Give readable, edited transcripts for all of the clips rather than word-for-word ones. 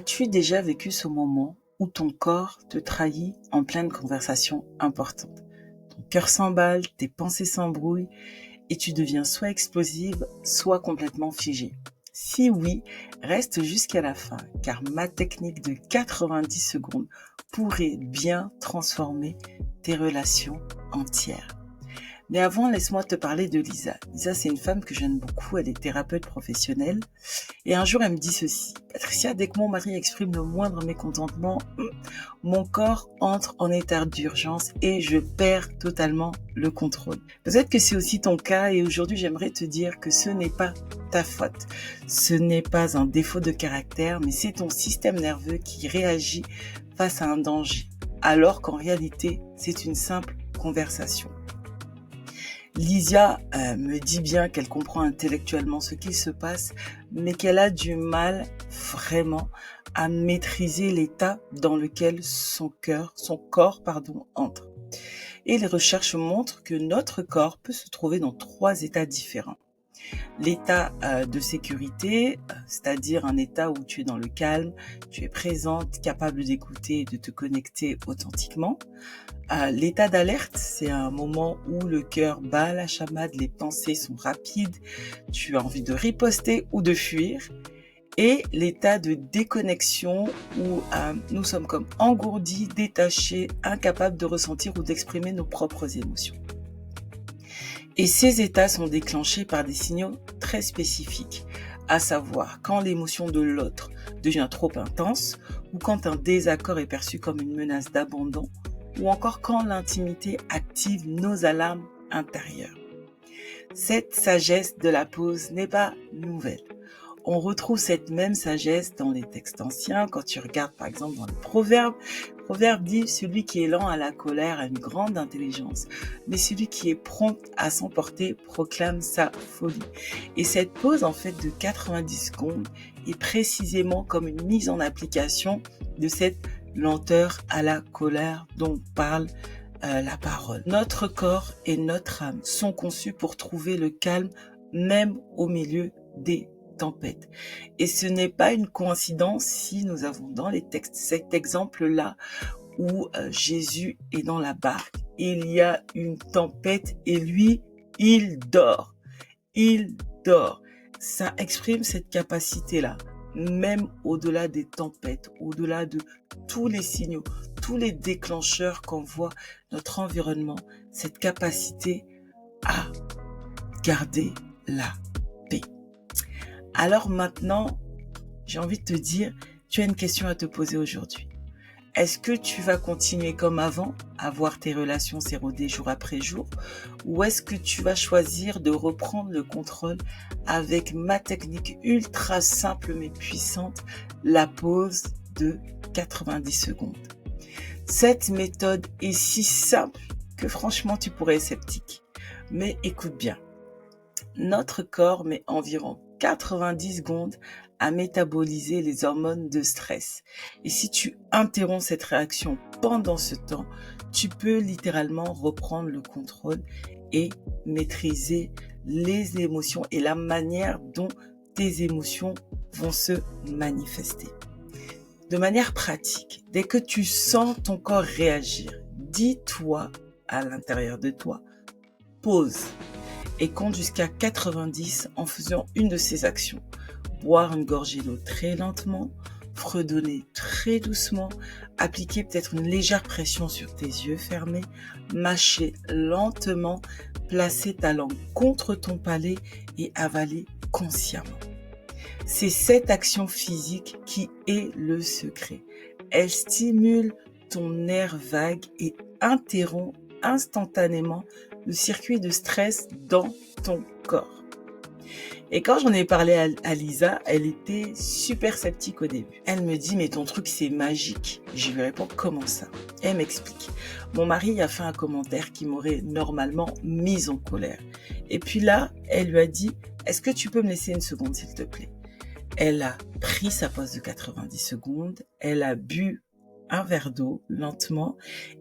As-tu déjà vécu ce moment où ton corps te trahit en pleine conversation importante? Ton cœur s'emballe, tes pensées s'embrouillent et tu deviens soit explosive, soit complètement figée. Si oui, reste jusqu'à la fin, car ma technique de 90 secondes pourrait bien transformer tes relations entières. Mais avant, laisse-moi te parler de Lisa. Lisa, c'est une femme que j'aime beaucoup, elle est thérapeute professionnelle. Et un jour, elle me dit ceci: Patricia, dès que mon mari exprime le moindre mécontentement, mon corps entre en état d'urgence et je perds totalement le contrôle. Peut-être que c'est aussi ton cas et aujourd'hui, j'aimerais te dire que ce n'est pas ta faute. Ce n'est pas un défaut de caractère, mais c'est ton système nerveux qui réagit face à un danger, alors qu'en réalité, c'est une simple conversation. Lysia me dit bien qu'elle comprend intellectuellement ce qu'il se passe, mais qu'elle a du mal vraiment à maîtriser l'état dans lequel son corps, entre. Et les recherches montrent que notre corps peut se trouver dans 3 états différents. L'état de sécurité, c'est-à-dire un état où tu es dans le calme, tu es présente, capable d'écouter et de te connecter authentiquement. L'état d'alerte, c'est un moment où le cœur bat à la chamade, les pensées sont rapides, tu as envie de riposter ou de fuir. Et l'état de déconnexion où nous sommes comme engourdis, détachés, incapables de ressentir ou d'exprimer nos propres émotions. Et ces états sont déclenchés par des signaux très spécifiques, à savoir quand l'émotion de l'autre devient trop intense ou quand un désaccord est perçu comme une menace d'abandon ou encore quand l'intimité active nos alarmes intérieures. Cette sagesse de la pause n'est pas nouvelle. On retrouve cette même sagesse dans les textes anciens. Quand tu regardes par exemple dans les Proverbes, le Proverbe dit: celui qui est lent à la colère a une grande intelligence, mais celui qui est prompt à s'emporter proclame sa folie. Et cette pause en fait de 90 secondes est précisément comme une mise en application de cette lenteur à la colère dont parle la parole. Notre corps et notre âme sont conçus pour trouver le calme même au milieu des tempêtes. Et ce n'est pas une coïncidence si nous avons dans les textes cet exemple-là où Jésus est dans la barque. Il y a une tempête et lui, il dort. Il dort. Ça exprime cette capacité-là, même au-delà des tempêtes, au-delà de tous les signaux, tous les déclencheurs qu'envoie notre environnement, cette capacité à garder la paix. Alors maintenant, j'ai envie de te dire, tu as une question à te poser aujourd'hui. Est-ce que tu vas continuer comme avant, à voir tes relations s'éroder jour après jour, ou est-ce que tu vas choisir de reprendre le contrôle avec ma technique ultra simple mais puissante, la pause de 90 secondes? Cette méthode est si simple que franchement tu pourrais être sceptique. Mais écoute bien, notre corps met environ 90 secondes à métaboliser les hormones de stress. Et si tu interromps cette réaction pendant ce temps, tu peux littéralement reprendre le contrôle et maîtriser les émotions et la manière dont tes émotions vont se manifester. De manière pratique, dès que tu sens ton corps réagir, dis-toi à l'intérieur de toi, pause. Et compte jusqu'à 90 en faisant une de ces actions. Boire une gorgée d'eau très lentement, fredonner très doucement, appliquer peut-être une légère pression sur tes yeux fermés, mâcher lentement, placer ta langue contre ton palais et avaler consciemment. C'est cette action physique qui est le secret. Elle stimule ton nerf vague et interrompt instantanément le circuit de stress dans ton corps. Et quand j'en ai parlé à Lisa, elle était super sceptique au début. Elle me dit: mais ton truc c'est magique. Je lui réponds: comment ça? Elle m'explique: mon mari a fait un commentaire qui m'aurait normalement mise en colère. Et puis là, elle lui a dit: est-ce que tu peux me laisser une seconde s'il te plaît? Elle a pris sa pause de 90 secondes, elle a bu un verre d'eau lentement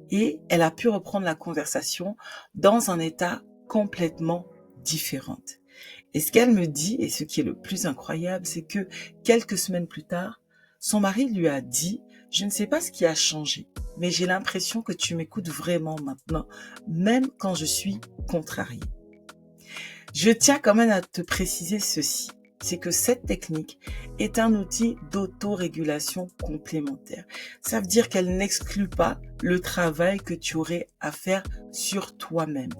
et elle a pu reprendre la conversation dans un état complètement différent. Et ce qu'elle me dit, et ce qui est le plus incroyable, c'est que quelques semaines plus tard, Son mari lui a dit: «Je ne sais pas ce qui a changé, mais j'ai l'impression que tu m'écoutes vraiment maintenant, même quand je suis contrariée.» Je tiens quand même à te préciser ceci, c'est que cette technique est un outil d'autorégulation complémentaire. Ça veut dire qu'elle n'exclut pas le travail que tu aurais à faire sur toi-même,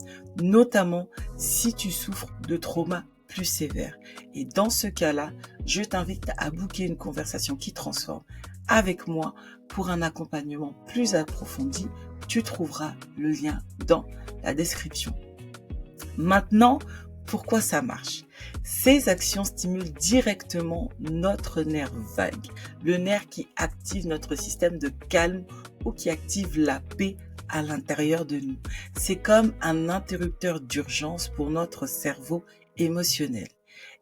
notamment si tu souffres de traumas plus sévères. Et dans ce cas-là, je t'invite à booker une conversation qui transforme avec moi pour un accompagnement plus approfondi. Tu trouveras le lien dans la description. Maintenant, pourquoi ça marche? Ces actions stimulent directement notre nerf vague, le nerf qui active notre système de calme ou qui active la paix à l'intérieur de nous. C'est comme un interrupteur d'urgence pour notre cerveau émotionnel.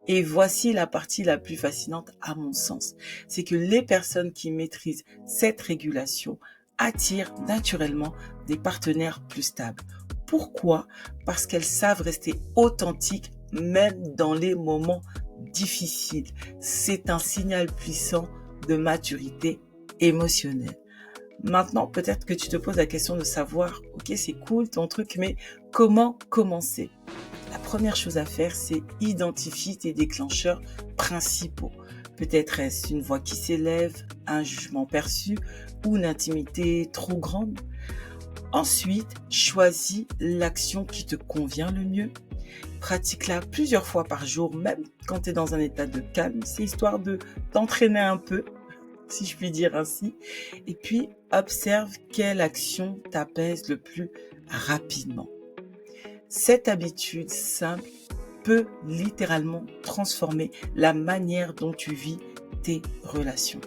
Et voici la partie la plus fascinante à mon sens, c'est que les personnes qui maîtrisent cette régulation attirent naturellement des partenaires plus stables. Pourquoi? Parce qu'elles savent rester authentiques même dans les moments difficiles. C'est un signal puissant de maturité émotionnelle. Maintenant, peut-être que tu te poses la question de savoir, ok, c'est cool ton truc, mais comment commencer? La première chose à faire, c'est identifier tes déclencheurs principaux. Peut-être est-ce une voix qui s'élève, un jugement perçu ou une intimité trop grande. Ensuite, choisis l'action qui te convient le mieux. Pratique-la plusieurs fois par jour, même quand tu es dans un état de calme. C'est histoire de t'entraîner un peu, si je puis dire ainsi. Et puis, observe quelle action t'apaise le plus rapidement. Cette habitude simple peut littéralement transformer la manière dont tu vis tes relations.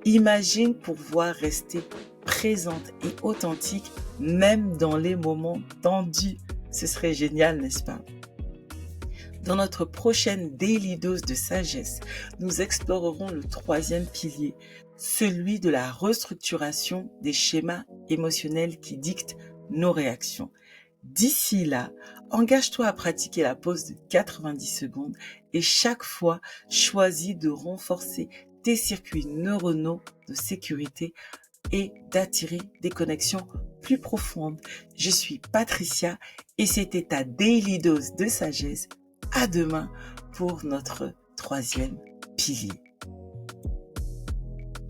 Imagine pouvoir rester présente et authentique même dans les moments tendus. Ce serait génial, n'est-ce pas? Dans notre prochaine Daily Dose de sagesse, nous explorerons le troisième pilier, celui de la restructuration des schémas émotionnels qui dictent nos réactions. D'ici là, engage-toi à pratiquer la pause de 90 secondes et chaque fois, choisis de renforcer tes circuits neuronaux de sécurité et d'attirer des connexions plus profondes. Je suis Patricia et c'était ta Daily Dose de sagesse. À demain pour notre troisième pilier.